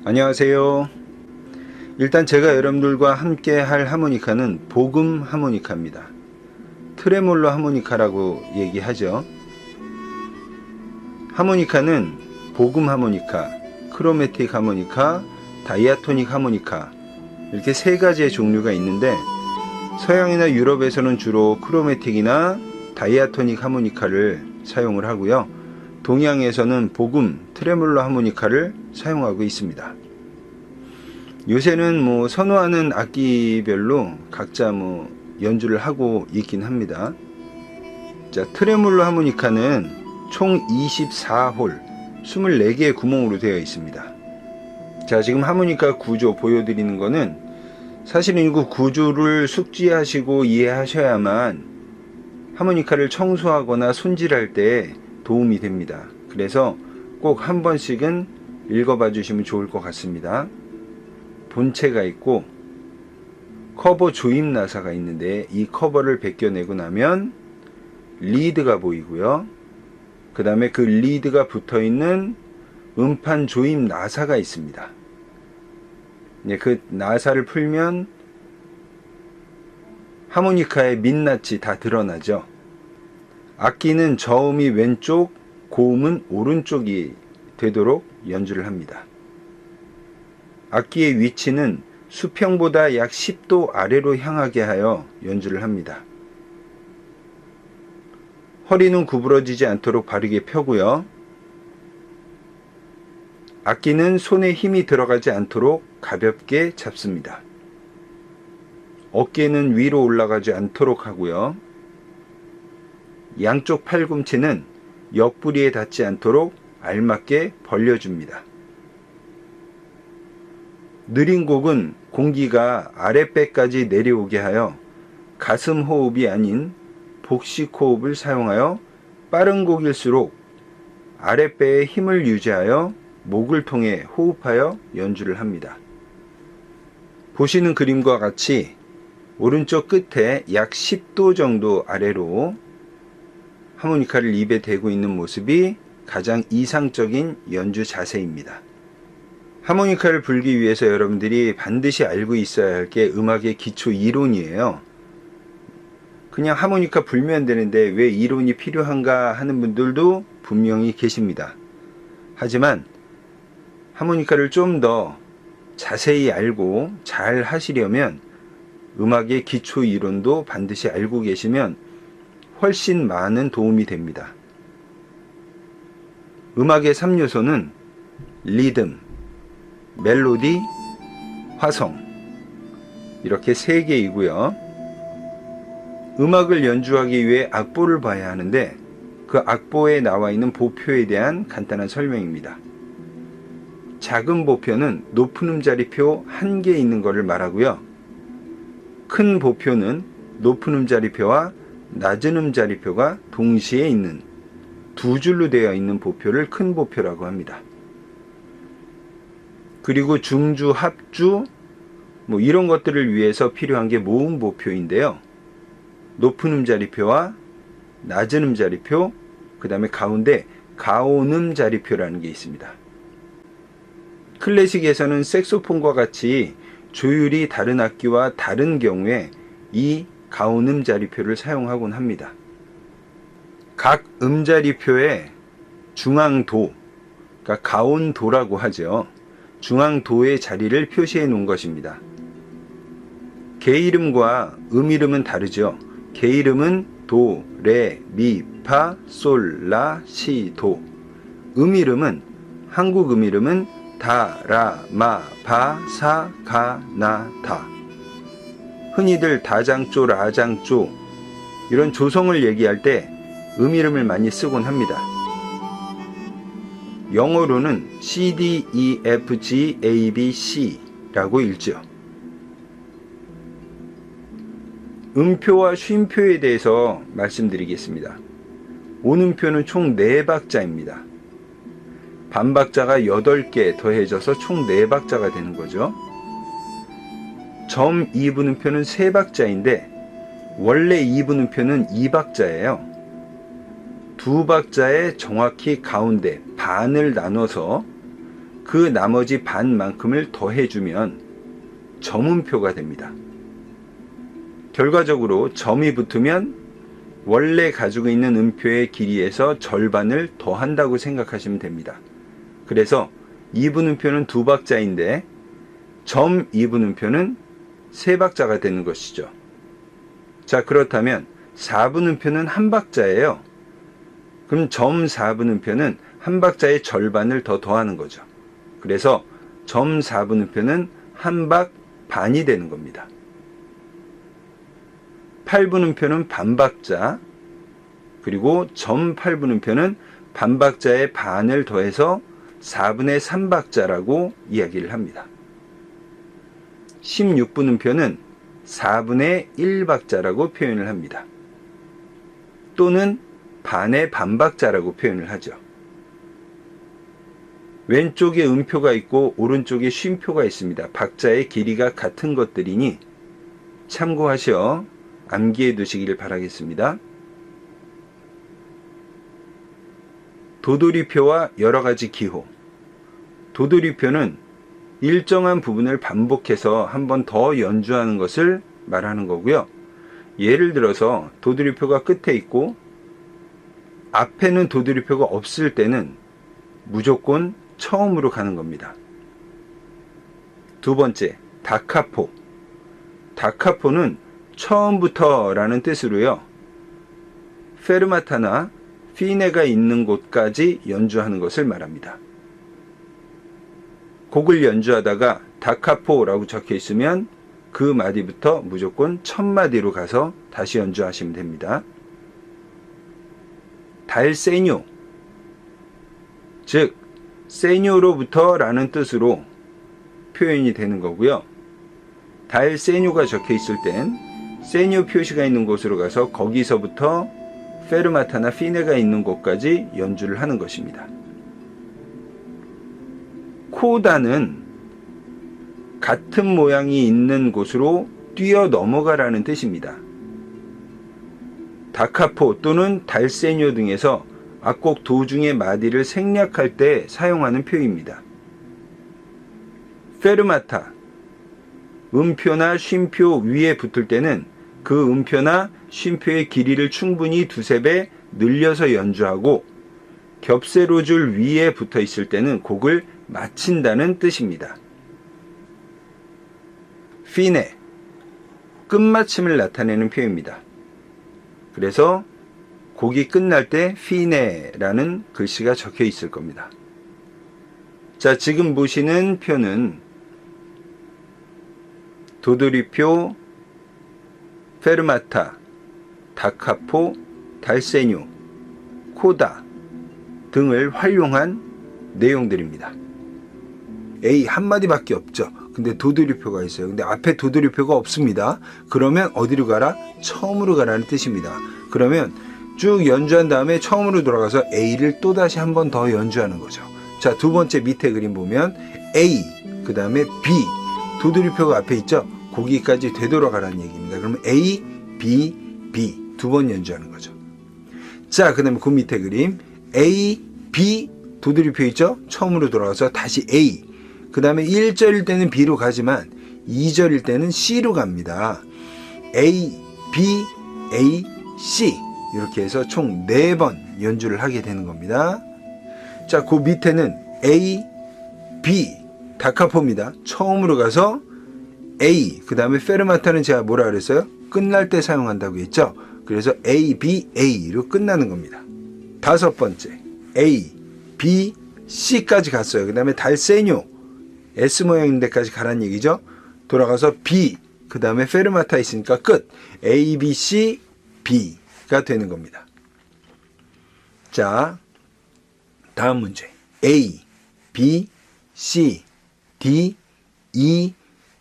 안녕하세요. 일단 제가 여러분들과 함께 할 하모니카는 복음 하모니카입니다. 트레몰로 하모니카라고 얘기하죠. 하모니카는 복음 하모니카, 크로매틱 하모니카, 다이아토닉 하모니카 이렇게 세 가지의 종류가 있는데, 서양이나 유럽에서는 주로 크로매틱이나 다이아토닉 하모니카를 사용을 하고요. 동양에서는 복음, 트레몰로 하모니카를 사용하고 있습니다. 요새는 선호하는 악기별로 각자 연주를 하고 있긴 합니다. 자, 트레몰로 하모니카는 총 24홀, 24개의 구멍으로 되어 있습니다. 자, 지금 하모니카 구조 보여드리는 거는 사실은 이 구조를 숙지하시고 이해하셔야만 하모니카를 청소하거나 손질할 때 도움이 됩니다. 그래서 꼭 한 번씩은 읽어봐 주시면 좋을 것 같습니다. 본체가 있고 커버 조임 나사가 있는데, 이 커버를 벗겨내고 나면 리드가 보이고요. 그 다음에 그 리드가 붙어있는 음판 조임 나사가 있습니다. 그 나사를 풀면 하모니카의 민낯이 다 드러나죠. 악기는 저음이 왼쪽, 고음은 오른쪽이 되도록 연주를 합니다. 악기의 위치는 수평보다 약 10도 아래로 향하게 하여 연주를 합니다. 허리는 구부러지지 않도록 바르게 펴고요. 악기는 손에 힘이 들어가지 않도록 가볍게 잡습니다. 어깨는 위로 올라가지 않도록 하고요. 양쪽 팔꿈치는 옆구리에 닿지 않도록 알맞게 벌려줍니다. 느린 곡은 공기가 아랫배까지 내려오게 하여 가슴 호흡이 아닌 복식 호흡을 사용하여, 빠른 곡일수록 아랫배에 힘을 유지하여 목을 통해 호흡하여 연주를 합니다. 보시는 그림과 같이 오른쪽 끝에 약 10도 정도 아래로 하모니카를 입에 대고 있는 모습이 가장 이상적인 연주 자세입니다. 하모니카를 불기 위해서 여러분들이 반드시 알고 있어야 할 게 음악의 기초 이론이에요. 그냥 하모니카 불면 되는데 왜 이론이 필요한가 하는 분들도 분명히 계십니다. 하지만 하모니카를 좀 더 자세히 알고 잘 하시려면 음악의 기초 이론도 반드시 알고 계시면 훨씬 많은 도움이 됩니다. 음악의 3요소는 리듬, 멜로디, 화성, 이렇게 3개이고요. 음악을 연주하기 위해 악보를 봐야 하는데, 그 악보에 나와 있는 보표에 대한 간단한 설명입니다. 작은 보표는 높은 음자리표 1개 있는 것을 말하고요. 큰 보표는 높은 음자리표와 낮은 음자리표가 동시에 있는 2줄로 되어 있는 보표를 큰 보표라고 합니다. 그리고 중주, 합주 이런 것들을 위해서 필요한 게 모음 보표인데요. 높은 음자리표와 낮은 음자리표, 그 다음에 가운데 가온음자리표라는 게 있습니다. 클래식에서는 색소폰과 같이 조율이 다른 악기와 다른 경우에 이 가온음자리표를 사용하곤 합니다. 각 음자리표의 중앙도, 그러니까 가온도라고 하죠. 중앙도의 자리를 표시해 놓은 것입니다. 개 이름과 음 이름은 다르죠. 개 이름은 도, 레, 미, 파, 솔, 라, 시, 도. 음 이름은, 한국 음 이름은 다, 라, 마, 바, 사, 가, 나, 다. 흔히들 다장조, 라장조 이런 조성을 얘기할 때 음 이름을 많이 쓰곤 합니다. 영어로는 C, D, E, F, G, A, B, C 라고 읽죠. 음표와 쉼표에 대해서 말씀드리겠습니다. 온음표는 총 4박자입니다. 반박자가 8개 더해져서 총 4박자가 되는 거죠. 점 2분음표는 3박자인데 원래 2분음표는 2박자예요. 2박자의 정확히 가운데 반을 나눠서 그 나머지 반만큼을 더해주면 점음표가 됩니다. 결과적으로 점이 붙으면 원래 가지고 있는 음표의 길이에서 절반을 더한다고 생각하시면 됩니다. 그래서 2분음표는 2박자인데 점 2분음표는 3박자가 되는 것이죠. 자, 그렇다면 4분음표는 1박자예요. 그럼 점 4분음표는 1박자의 절반을 더 더하는 거죠. 그래서 점 4분음표는 1박 반이 되는 겁니다. 8분음표는 반박자, 그리고 점 8분음표는 반박자의 반을 더해서 4분의 3박자라고 이야기를 합니다. 16분음표는 4분의 1박자라고 표현을 합니다. 또는 반의 반박자라고 표현을 하죠. 왼쪽에 음표가 있고 오른쪽에 쉼표가 있습니다. 박자의 길이가 같은 것들이니 참고하셔 암기해 두시길 바라겠습니다. 도돌이표와 여러가지 기호. 도돌이표는 일정한 부분을 반복해서 한 번 더 연주하는 것을 말하는 거고요. 예를 들어서 도돌이표가 끝에 있고 앞에는 도돌이표가 없을 때는 무조건 처음으로 가는 겁니다. 두 번째, 다카포. 다카포는 처음부터 라는 뜻으로요. 페르마타나 피네가 있는 곳까지 연주하는 것을 말합니다. 곡을 연주하다가 다카포라고 적혀 있으면 그 마디부터 무조건 첫 마디로 가서 다시 연주하시면 됩니다. 달세뇨, 즉 세뇨로부터 라는 뜻으로 표현이 되는 거고요. 달세뇨가 적혀 있을 땐 세뇨 표시가 있는 곳으로 가서 거기서부터 페르마타나 피네가 있는 곳까지 연주를 하는 것입니다. 코다는 같은 모양이 있는 곳으로 뛰어 넘어가라는 뜻입니다. 다카포 또는 달세뇨 등에서 악곡 도중의 마디를 생략할 때 사용하는 표입니다. 페르마타, 음표나 쉼표 위에 붙을 때는 그 음표나 쉼표의 길이를 충분히 두세 배 늘려서 연주하고 겹세로줄 위에 붙어 있을 때는 곡을 마친다는 뜻입니다. 피네, 끝마침을 나타내는 표입니다. 그래서 곡이 끝날 때 피네라는 글씨가 적혀 있을 겁니다. 자, 지금 보시는 표는 도돌이표, 페르마타, 다카포, 달세뇨, 코다 등을 활용한 내용들입니다. A 한마디밖에 없죠. 근데 도돌이표가 있어요. 근데 앞에 도돌이표가 없습니다. 그러면 어디로 가라? 처음으로 가라는 뜻입니다. 그러면 쭉 연주한 다음에 처음으로 돌아가서 A를 또다시 한 번 더 연주하는 거죠. 자, 두 번째 밑에 그림 보면 A, 그 다음에 B, 도돌이표가 앞에 있죠. 거기까지 되돌아가라는 얘기입니다. 그러면 A, B, B 두 번 연주하는 거죠. 자, 그 다음에 그 밑에 그림 A, B, 도돌이표 있죠. 처음으로 돌아가서 다시 A, 그 다음에 1절일 때는 B로 가지만 2절일 때는 C로 갑니다. A, B, A, C 이렇게 해서 총 4번 연주를 하게 되는 겁니다. 자, 그 밑에는 A, B, 다카포입니다. 처음으로 가서 A, 그 다음에 페르마타는 제가 뭐라 그랬어요? 끝날 때 사용한다고 했죠? 그래서 A, B, A로 끝나는 겁니다. 다섯 번째, A, B, C까지 갔어요. 그 다음에 달세뇨, S 모양인 데까지 가라는 얘기죠? 돌아가서 B, 그 다음에 페르마타 있으니까 끝. A, B, C, B가 되는 겁니다. 자, 다음 문제. A, B, C, D, E,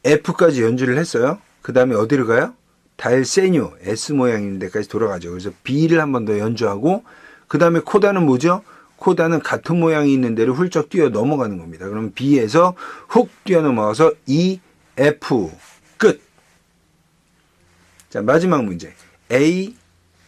F까지 연주를 했어요. 그 다음에 어디로 가요? 달세뇨, S 모양인 데까지 돌아가죠. 그래서 B를 한 번 더 연주하고, 그 다음에 코다는 뭐죠? 코다는 같은 모양이 있는 데를 훌쩍 뛰어 넘어가는 겁니다. 그럼 B에서 훅 뛰어 넘어가서 E, F, 끝. 자, 마지막 문제. A,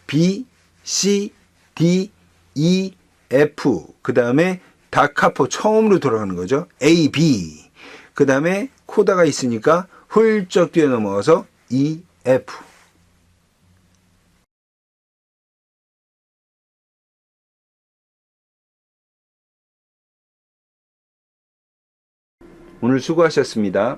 B, C, D, E, F, 그 다음에 다카포 처음으로 돌아가는 거죠. A, B. 그 다음에 코다가 있으니까 훌쩍 뛰어넘어서 E, F. 오늘 수고하셨습니다.